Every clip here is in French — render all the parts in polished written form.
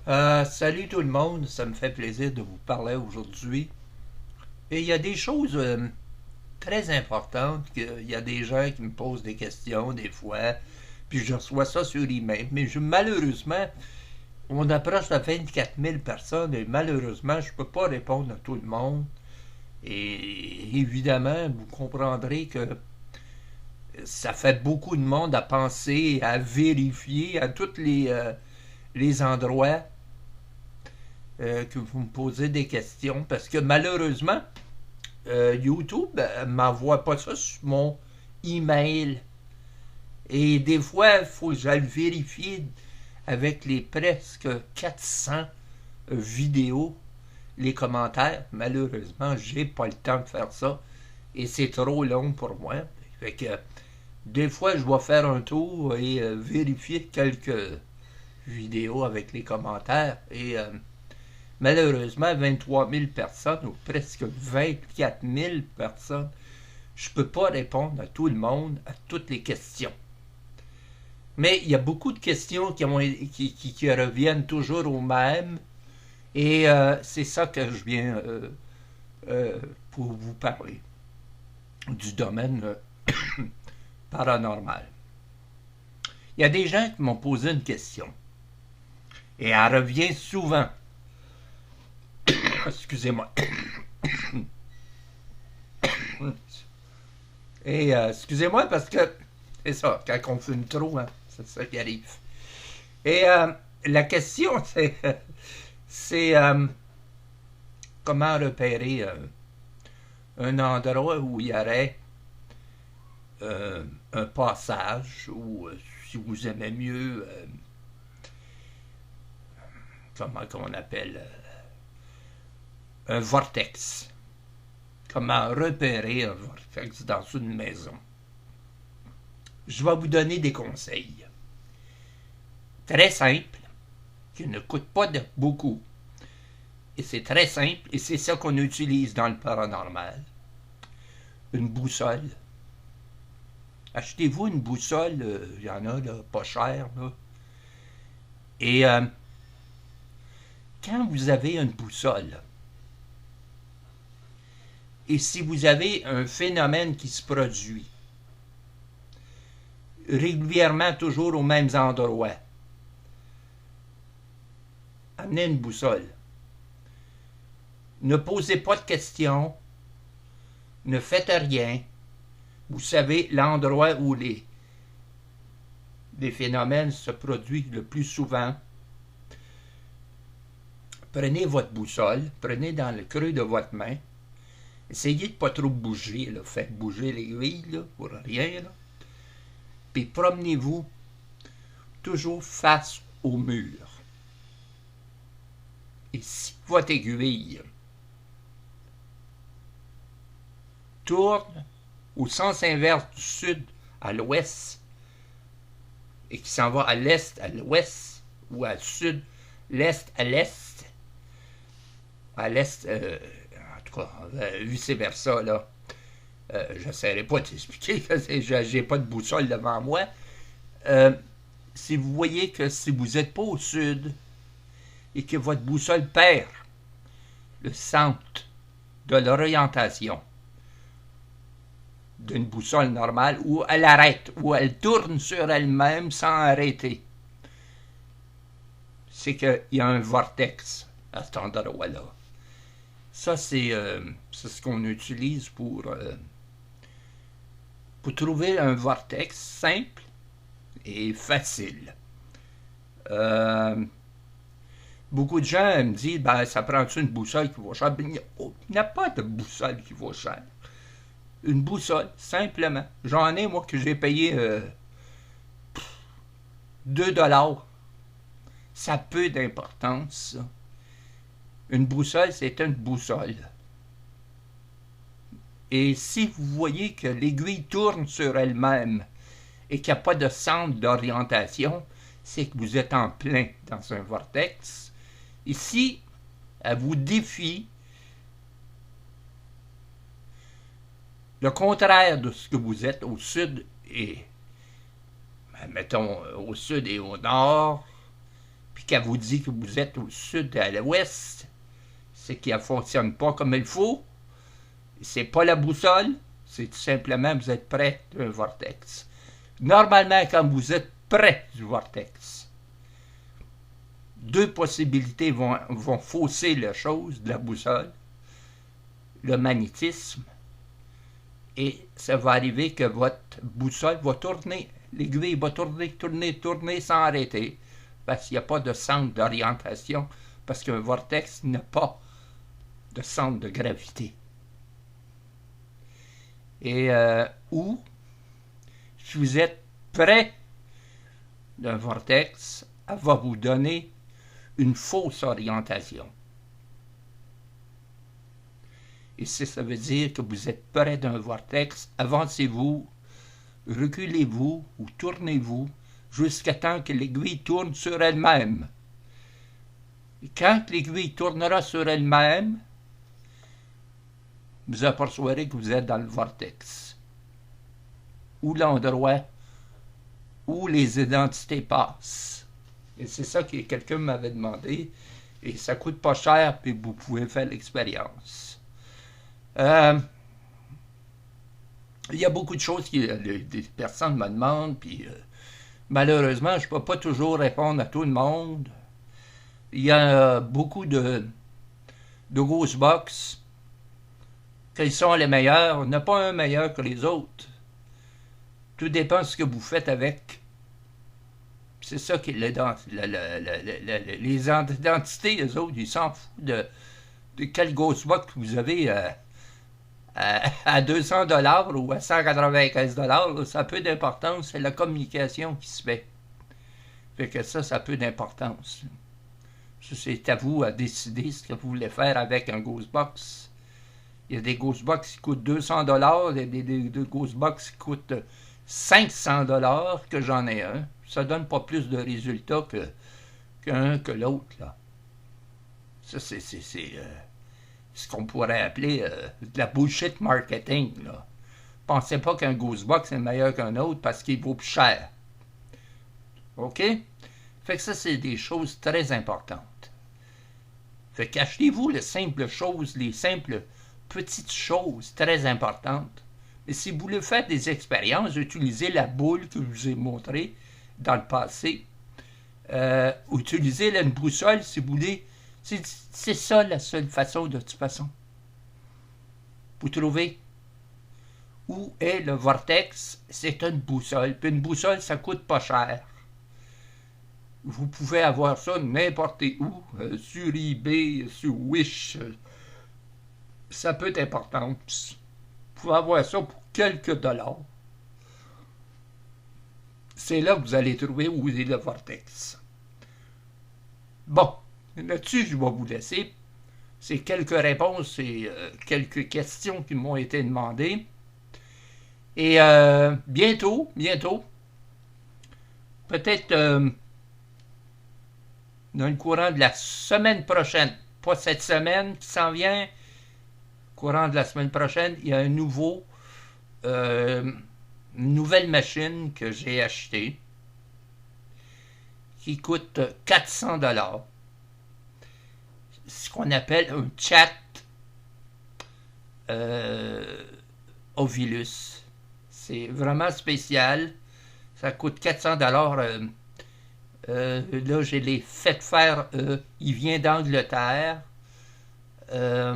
Salut tout le monde, ça me fait plaisir de vous parler aujourd'hui. Et il y a des choses très importantes, il y a des gens qui me posent des questions des fois, puis je reçois ça sur email. Mais malheureusement, on approche de 24 000 personnes et malheureusement, je ne peux pas répondre à tout le monde. Et évidemment, vous comprendrez que ça fait beaucoup de monde à penser, à vérifier à tous les endroits que vous me posez des questions parce que malheureusement, YouTube ne m'envoie pas ça sur mon email. Et des fois, il faut que j'aille vérifier avec les presque 400 vidéos, les commentaires. Malheureusement, j'ai pas le temps de faire ça. Et c'est trop long pour moi. Fait que des fois, je dois faire un tour et vérifier quelques vidéos avec les commentaires. Et malheureusement, 23 000 personnes ou presque 24 000 personnes, je ne peux pas répondre à tout le monde, à toutes les questions. Mais il y a beaucoup de questions qui reviennent toujours au même. Et c'est ça que je viens pour vous parler du domaine paranormal. Il y a des gens qui m'ont posé une question. Et elle revient souvent. Excusez-moi. Et excusez-moi parce que c'est ça, quand on fume trop, hein, c'est ça qui arrive. Et la question, c'est comment repérer un endroit où il y aurait un passage ou si vous aimez mieux, comment on appelle, un vortex. Comment repérer un vortex dans une maison. Je vais vous donner des conseils. Très simples, qui ne coûtent pas beaucoup. Et c'est très simple, et c'est ça qu'on utilise dans le paranormal. Une boussole. Achetez-vous une boussole, il y en a, là, pas cher, là. Et quand vous avez une boussole, et si vous avez un phénomène qui se produit régulièrement toujours aux mêmes endroits, amenez une boussole. Ne posez pas de questions, ne faites rien. Vous savez l'endroit où les phénomènes se produisent le plus souvent. Prenez votre boussole, prenez dans le creux de votre main. Essayez de ne pas trop bouger, là. Faites bouger l'aiguille, là, pour rien, là. Puis promenez-vous toujours face au mur. Et si votre aiguille tourne au sens inverse du sud à l'ouest et qui s'en va à l'est à l'ouest ou à sud, l'est à l'est, en tout cas, vice-versa, là. J'essaierai pas de t'expliquer, j'ai pas de boussole devant moi. Si vous voyez que si vous n'êtes pas au sud et que votre boussole perd le centre de l'orientation d'une boussole normale, où elle arrête, où elle tourne sur elle-même sans arrêter, c'est qu'il y a un vortex à cet endroit-là. Ça, c'est ce qu'on utilise pour trouver un vortex simple et facile. Beaucoup de gens me disent, ben, ça prend-tu une boussole qui vaut cher? Ben, il n'y a pas de boussole qui vaut cher. Une boussole, simplement. J'en ai, moi, que j'ai payé 2 $. Ça a peu d'importance, ça. Une boussole, c'est une boussole. Et si vous voyez que l'aiguille tourne sur elle-même et qu'il n'y a pas de centre d'orientation, c'est que vous êtes en plein dans un vortex. Ici, elle vous défie le contraire de ce que vous êtes au sud et, mettons, au sud et au nord, puis qu'elle vous dit que vous êtes au sud et à l'ouest, c'est qu'elle ne fonctionne pas comme il faut. C'est pas la boussole, c'est tout simplement vous êtes près d'un vortex. Normalement, quand vous êtes près du vortex, deux possibilités vont fausser la chose de la boussole, le magnétisme, et ça va arriver que votre boussole va tourner, l'aiguille va tourner sans arrêter, parce qu'il n'y a pas de centre d'orientation, parce qu'un vortex n'a pas de centre de gravité. Et ou, si vous êtes près d'un vortex, elle va vous donner une fausse orientation. Et si ça veut dire que vous êtes près d'un vortex, avancez-vous, reculez-vous ou tournez-vous jusqu'à temps que l'aiguille tourne sur elle-même. Et quand l'aiguille tournera sur elle-même, vous apercevrez que vous êtes dans le vortex, ou l'endroit où les identités passent. Et c'est ça que quelqu'un m'avait demandé, et ça coûte pas cher, puis vous pouvez faire l'expérience. Il y a beaucoup de choses que des personnes me demandent, puis malheureusement, je ne peux pas toujours répondre à tout le monde. Il y a beaucoup de Ghostbox. Quels sont les meilleurs? Il n'y en a pas un meilleur que les autres. Tout dépend de ce que vous faites avec. C'est ça qui est les identités, eux autres, ils s'en foutent de quel Ghostbox vous avez à 200$ ou à 195$. Ça a peu d'importance, c'est la communication qui se fait. Fait que ça a peu d'importance. C'est à vous à décider ce que vous voulez faire avec un Ghostbox. Il y a des Ghostbox qui coûtent 200$, il y a des Ghostbox qui coûtent 500$, que j'en ai un. Ça donne pas plus de résultats qu'un que l'autre, là. Ça, c'est ce qu'on pourrait appeler de la bullshit marketing, là. Pensez pas qu'un Ghostbox est meilleur qu'un autre parce qu'il vaut plus cher. OK? Fait que ça, c'est des choses très importantes. Fait qu'achetez-vous les simples choses, les simples petites choses très importantes. Mais si vous voulez faire des expériences, utilisez la boule que je vous ai montrée dans le passé. Utilisez une boussole si vous voulez. C'est ça la seule façon, de toute façon. Vous trouvez où est le vortex? C'est une boussole. Puis une boussole, ça coûte pas cher. Vous pouvez avoir ça n'importe où, sur eBay, sur Wish. Ça peut être important. Vous pouvez avoir ça pour quelques dollars. C'est là que vous allez trouver où est le vortex. Bon, là-dessus, je vais vous laisser. C'est quelques réponses et quelques questions qui m'ont été demandées. Et bientôt, peut-être dans le courant de la semaine prochaine, pas cette semaine qui s'en vient, courant de la semaine prochaine, il y a une nouvelle machine que j'ai achetée qui coûte 400$. Ce qu'on appelle un chat Ovilus. C'est vraiment spécial. Ça coûte 400$. Là, je l'ai fait faire. Il vient d'Angleterre. Il a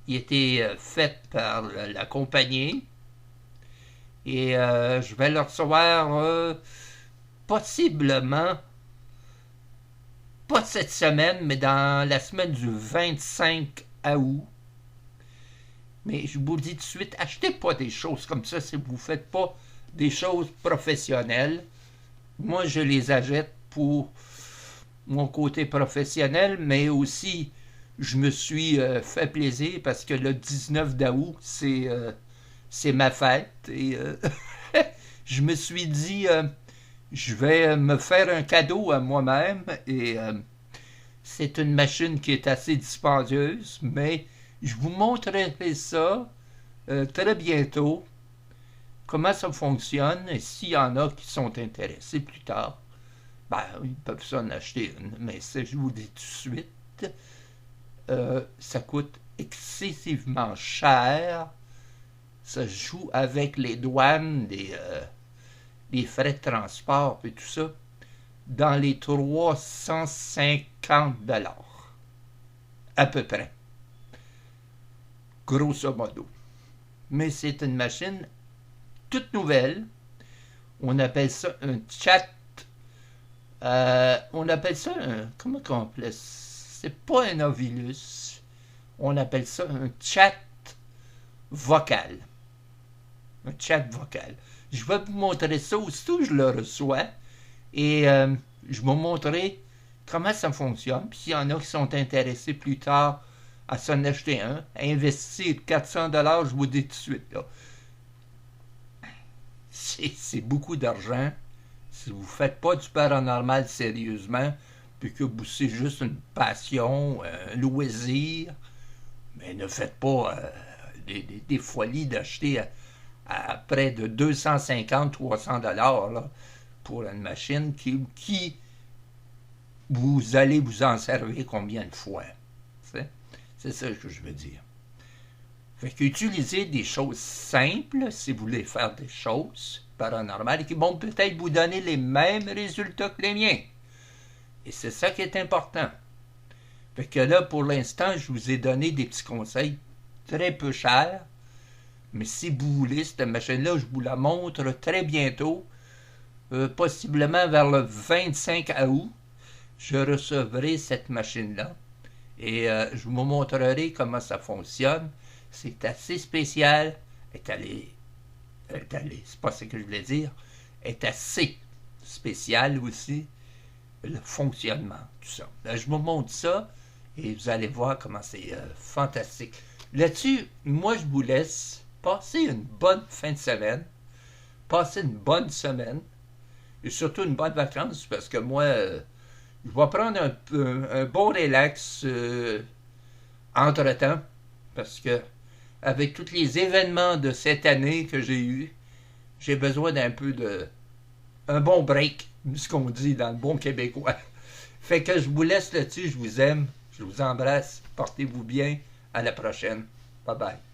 été fait par la compagnie. Et je vais le recevoir possiblement, pas cette semaine, mais dans la semaine du 25 août. Mais je vous dis tout de suite, achetez pas des choses comme ça si vous ne faites pas des choses professionnelles. Moi, je les achète pour mon côté professionnel, mais aussi, je me suis fait plaisir parce que le 19 août, c'est ma fête. Et je me suis dit, je vais me faire un cadeau à moi-même. Et c'est une machine qui est assez dispendieuse, mais je vous montrerai ça très bientôt, comment ça fonctionne, et s'il y en a qui sont intéressés plus tard, Ben, ils peuvent s'en acheter une, mais ça, je vous dis tout de suite, ça coûte excessivement cher. Ça joue avec les douanes, les frais de transport et tout ça, dans les 350 $ à peu près, grosso modo. Mais c'est une machine toute nouvelle. On appelle ça un chat. On appelle ça un. Comment on appelle ça? C'est pas un Ovilus. On appelle ça un chat vocal. Un chat vocal. Je vais vous montrer ça aussitôt que je le reçois. Et je vais vous montrer comment ça fonctionne. Puis s'il y en a qui sont intéressés plus tard à s'en acheter un, à investir 400 $, je vous dis tout de suite, là. C'est beaucoup d'argent. Si vous ne faites pas du paranormal sérieusement, puis que c'est juste une passion, un loisir, mais ne faites pas des folies d'acheter à près de 250-300 $ là, pour une machine qui vous allez vous en servir combien de fois. C'est ça que je veux dire. Fait qu'utilisez des choses simples si vous voulez faire des choses paranormales qui vont peut-être vous donner les mêmes résultats que les miens. Et c'est ça qui est important. Fait que là, pour l'instant, je vous ai donné des petits conseils très peu chers. Mais si vous voulez, cette machine-là, je vous la montre très bientôt. Possiblement vers le 25 août, je recevrai cette machine-là. Et je vous montrerai comment ça fonctionne. C'est assez spécial. C'est pas ce que je voulais dire. Est assez spécial aussi. Le fonctionnement, tout ça. Là, je vous montre ça et vous allez voir comment c'est fantastique. Là-dessus, moi, je vous laisse passer une bonne fin de semaine. Passer une bonne semaine. Et surtout une bonne vacance parce que moi, je vais prendre un bon relax entre-temps parce que avec tous les événements de cette année que j'ai eus, j'ai besoin un bon break, ce qu'on dit dans le bon québécois. Fait que je vous laisse là-dessus, je vous aime, je vous embrasse, portez-vous bien, à la prochaine. Bye bye.